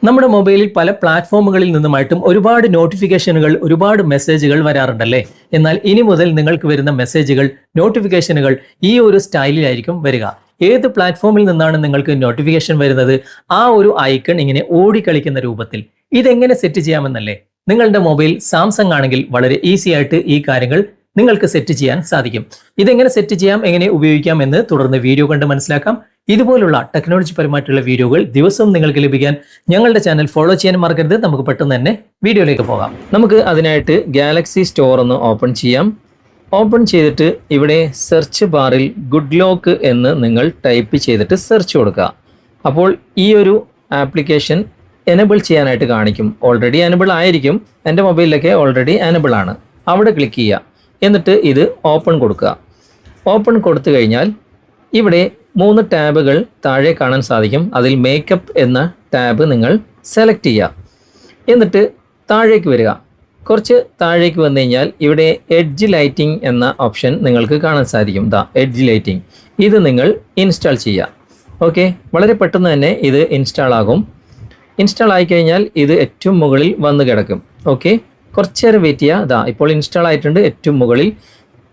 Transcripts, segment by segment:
നമ്മുടെ മൊബൈലിൽ പല പ്ലാറ്റ്ഫോമുകളിൽ നിന്നുമായിട്ടും ഒരുപാട് നോട്ടിഫിക്കേഷനുകൾ, ഒരുപാട് മെസ്സേജുകൾ വരാറുണ്ടല്ലേ? എന്നാൽ ഇനി മുതൽ നിങ്ങൾക്ക് വരുന്ന മെസ്സേജുകൾ, നോട്ടിഫിക്കേഷനുകൾ ഈ ഒരു സ്റ്റൈലിലായിരിക്കും വരിക. ഏത് പ്ലാറ്റ്ഫോമിൽ നിന്നാണ് നിങ്ങൾക്ക് നോട്ടിഫിക്കേഷൻ വരുന്നത്, ആ ഒരു ഐക്കൺ ഇങ്ങനെ ഓടിക്കളിക്കുന്ന രൂപത്തിൽ. ഇതെങ്ങനെ സെറ്റ് ചെയ്യാമെന്നല്ലേ? നിങ്ങളുടെ മൊബൈൽ സാംസങ് ആണെങ്കിൽ വളരെ ഈസി ആയിട്ട് ഈ കാര്യങ്ങൾ നിങ്ങൾക്ക് സെറ്റ് ചെയ്യാൻ സാധിക്കും. ഇതെങ്ങനെ സെറ്റ് ചെയ്യാം, എങ്ങനെ ഉപയോഗിക്കാം എന്ന് തുടർന്ന് വീഡിയോ കണ്ട് മനസ്സിലാക്കാം. ഇതുപോലുള്ള ടെക്നോളജി പരമായിട്ടുള്ള വീഡിയോകൾ ദിവസവും നിങ്ങൾക്ക് ലഭിക്കാൻ ഞങ്ങളുടെ ചാനൽ ഫോളോ ചെയ്യാൻ മറക്കരുത്. നമുക്ക് പെട്ടെന്ന് തന്നെ വീഡിയോയിലേക്ക് പോകാം. നമുക്ക് അതിനായിട്ട് ഗാലക്സി സ്റ്റോർ ഒന്ന് ഓപ്പൺ ചെയ്യാം. ഓപ്പൺ ചെയ്തിട്ട് ഇവിടെ സെർച്ച് ബാറിൽ ഗുഡ് ലോക്ക് എന്ന് നിങ്ങൾ ടൈപ്പ് ചെയ്തിട്ട് സെർച്ച് കൊടുക്കുക. അപ്പോൾ ഈ ഒരു ആപ്ലിക്കേഷൻ എനബിൾ ചെയ്യാനായിട്ട് കാണിക്കും. ഓൾറെഡി എനബിൾ ആയിരിക്കും, എൻ്റെ മൊബൈലിലൊക്കെ ഓൾറെഡി എനബിൾ ആണ്. അവിടെ ക്ലിക്ക് ചെയ്യുക. എന്നിട്ട് ഇത് ഓപ്പൺ കൊടുക്കുക. ഓപ്പൺ കൊടുത്തു കഴിഞ്ഞാൽ ഇവിടെ 3 ടാബുകൾ താഴെ കാണാൻ സാധിക്കും. അതിൽ മേക്കപ്പ് എന്ന ടാബ് നിങ്ങൾ സെലക്ട് ചെയ്യുക. എന്നിട്ട് താഴേക്ക് വരിക. കുറച്ച് താഴേക്ക് വന്നു കഴിഞ്ഞാൽ ഇവിടെ എഡ്ജ് ലൈറ്റിംഗ് എന്ന ഓപ്ഷൻ നിങ്ങൾക്ക് കാണാൻ സാധിക്കും. എഡ്ജ് ലൈറ്റിംഗ് ഇത് നിങ്ങൾ ഇൻസ്റ്റാൾ ചെയ്യുക. ഓക്കെ, വളരെ പെട്ടെന്ന് തന്നെ ഇത് ഇൻസ്റ്റാൾ ആകും. ഇൻസ്റ്റാൾ ആയിക്കഴിഞ്ഞാൽ ഇത് ഏറ്റവും മുകളിൽ വന്ന് കിടക്കും. ഓക്കെ, കുറച്ച് നേരം വെയിറ്റ് ചെയ്യുക. ഇപ്പോൾ ഇൻസ്റ്റാൾ ആയിട്ടുണ്ട്. ഏറ്റവും മുകളിൽ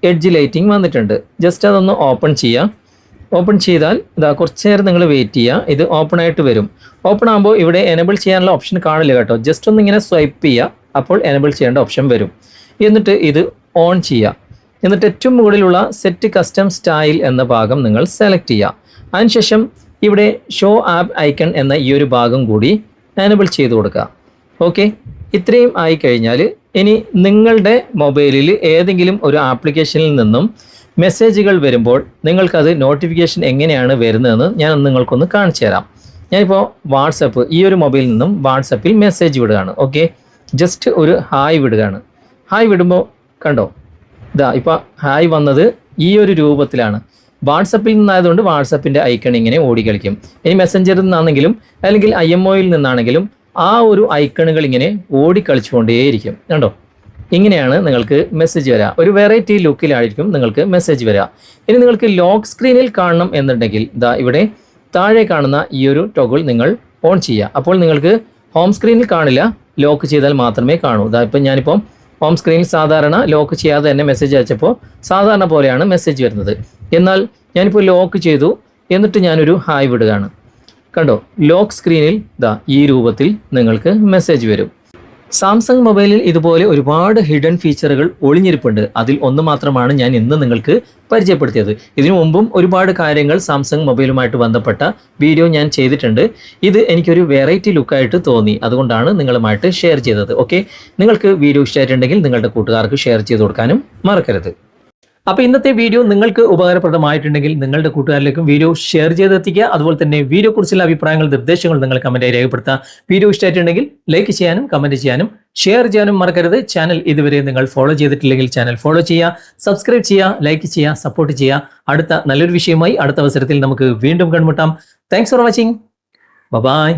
എഡ്ജ് ലൈറ്റിംഗ് വന്നിട്ടുണ്ട്. ജസ്റ്റ് അതൊന്ന് ഓപ്പൺ ചെയ്യുക. ഓപ്പൺ ചെയ്താൽ കുറച്ച് നേരം നിങ്ങൾ വെയിറ്റ് ചെയ്യുക. ഇത് ഓപ്പൺ ആയിട്ട് വരും. ഓപ്പൺ ആകുമ്പോൾ ഇവിടെ എനബിൾ ചെയ്യാനുള്ള ഓപ്ഷൻ കാണില്ല കേട്ടോ. ജസ്റ്റ് ഒന്ന് ഇങ്ങനെ സ്വൈപ്പ് ചെയ്യുക. അപ്പോൾ എനബിൾ ചെയ്യേണ്ട ഓപ്ഷൻ വരും. എന്നിട്ട് ഇത് ഓൺ ചെയ്യുക. എന്നിട്ട് ഏറ്റവും മുകളിലുള്ള സെറ്റ് കസ്റ്റം സ്റ്റൈൽ എന്ന ഭാഗം നിങ്ങൾ സെലക്ട് ചെയ്യുക. അതിനുശേഷം ഇവിടെ ഷോ ആപ്പ് ഐക്കൺ എന്ന ഈ ഒരു ഭാഗം കൂടി എനബിൾ ചെയ്ത് കൊടുക്കുക. ഓക്കെ, ഇത്രയും ആയിക്കഴിഞ്ഞാൽ ഇനി നിങ്ങളുടെ മൊബൈലിൽ ഏതെങ്കിലും ഒരു ആപ്ലിക്കേഷനിൽ നിന്നും മെസ്സേജുകൾ വരുമ്പോൾ നിങ്ങൾക്കത് നോട്ടിഫിക്കേഷൻ എങ്ങനെയാണ് വരുന്നതെന്ന് ഞാൻ നിങ്ങൾക്കൊന്ന് കാണിച്ചു തരാം. ഞാനിപ്പോൾ വാട്സപ്പ്, ഈ ഒരു മൊബൈലിൽ നിന്നും വാട്സപ്പിൽ മെസ്സേജ് വിടുകയാണ്. ഓക്കെ, ജസ്റ്റ് ഒരു ഹായ് വിടുകയാണ്. ഹായ് വിടുമ്പോൾ കണ്ടോ, ഇപ്പോൾ ഹായ് വന്നത് ഈ ഒരു രൂപത്തിലാണ്. വാട്സപ്പിൽ നിന്നായതുകൊണ്ട് വാട്സപ്പിൻ്റെ ഐക്കൺ ഇങ്ങനെ ഓടിക്കളിക്കും. ഇനി മെസ്സഞ്ചറിൽ നിന്നാണെങ്കിലും അല്ലെങ്കിൽ IMOയിൽ നിന്നാണെങ്കിലും ആ ഒരു ഐക്കണുകൾ ഇങ്ങനെ ഓടിക്കളിച്ചുകൊണ്ടേയിരിക്കും. കണ്ടോ, ഇങ്ങനെയാണ് നിങ്ങൾക്ക് മെസ്സേജ് വരിക. ഒരു വെറൈറ്റി ലുക്കിലായിരിക്കും നിങ്ങൾക്ക് മെസ്സേജ് വരിക. ഇനി നിങ്ങൾക്ക് ലോക്ക് സ്ക്രീനിൽ കാണണം എന്നുണ്ടെങ്കിൽ ഇവിടെ താഴെ കാണുന്ന ഈ ഒരു ടോഗിൾ നിങ്ങൾ ഓൺ ചെയ്യുക. അപ്പോൾ നിങ്ങൾക്ക് ഹോം സ്ക്രീനിൽ കാണില്ല, ലോക്ക് ചെയ്താൽ മാത്രമേ കാണൂ. ഇപ്പം ഞാനിപ്പം ഹോം സ്ക്രീനിൽ സാധാരണ ലോക്ക് ചെയ്യാതെ തന്നെ മെസ്സേജ് അയച്ചപ്പോൾ സാധാരണ പോലെയാണ് മെസ്സേജ് വരുന്നത്. എന്നാൽ ഞാനിപ്പോൾ ലോക്ക് ചെയ്തു, എന്നിട്ട് ഞാനൊരു ഹായ് വിടുകയാണ്. കണ്ടോ, ലോക്ക് സ്ക്രീനിൽ ഈ രൂപത്തിൽ നിങ്ങൾക്ക് മെസ്സേജ് വരും. സാംസങ് മൊബൈലിൽ ഇതുപോലെ ഒരുപാട് ഹിഡൻ ഫീച്ചറുകൾ ഒളിഞ്ഞിരിപ്പുണ്ട്. അതിൽ ഒന്ന് മാത്രമാണ് ഞാൻ ഇന്ന് നിങ്ങൾക്ക് പരിചയപ്പെടുത്തിയത്. ഇതിനു മുമ്പും ഒരുപാട് കാര്യങ്ങൾ സാംസങ് മൊബൈലുമായിട്ട് ബന്ധപ്പെട്ട വീഡിയോ ഞാൻ ചെയ്തിട്ടുണ്ട്. ഇത് എനിക്കൊരു വെറൈറ്റി ലുക്കായിട്ട് തോന്നി, അതുകൊണ്ടാണ് നിങ്ങളുമായിട്ട് ഷെയർ ചെയ്തത്. ഓക്കെ, നിങ്ങൾക്ക് വീഡിയോ ഇഷ്ടമായിട്ടുണ്ടെങ്കിൽ നിങ്ങളുടെ കൂട്ടുകാർക്ക് ഷെയർ ചെയ്ത് കൊടുക്കാനും മറക്കരുത്. അപ്പോൾ ഇന്നത്തെ വീഡിയോ നിങ്ങൾക്ക് ഉപകാരപ്രദമായിട്ടുണ്ടെങ്കിൽ നിങ്ങളുടെ കൂട്ടുകാരിലേക്കും വീഡിയോ ഷെയർ ചെയ്തെത്തിക്കുക. അതുപോലെ തന്നെ വീഡിയോ കുറിച്ചുള്ള അഭിപ്രായങ്ങൾ, നിർദ്ദേശങ്ങൾ നിങ്ങൾ കമന്റായി രേഖപ്പെടുത്തുക. വീഡിയോ ഇഷ്ടമായിട്ടുണ്ടെങ്കിൽ ലൈക്ക് ചെയ്യാനും കമന്റ് ചെയ്യാനും ഷെയർ ചെയ്യാനും മറക്കരുത്. ചാനൽ ഇതുവരെ നിങ്ങൾ ഫോളോ ചെയ്തിട്ടില്ലെങ്കിൽ ചാനൽ ഫോളോ ചെയ്യുക, സബ്സ്ക്രൈബ് ചെയ്യുക, ലൈക്ക് ചെയ്യുക, സപ്പോർട്ട് ചെയ്യുക. അടുത്ത നല്ലൊരു വിഷയമായി അടുത്ത അവസരത്തിൽ നമുക്ക് വീണ്ടും കണ്ടുമുട്ടാം. Thanks for watching. ബൈ.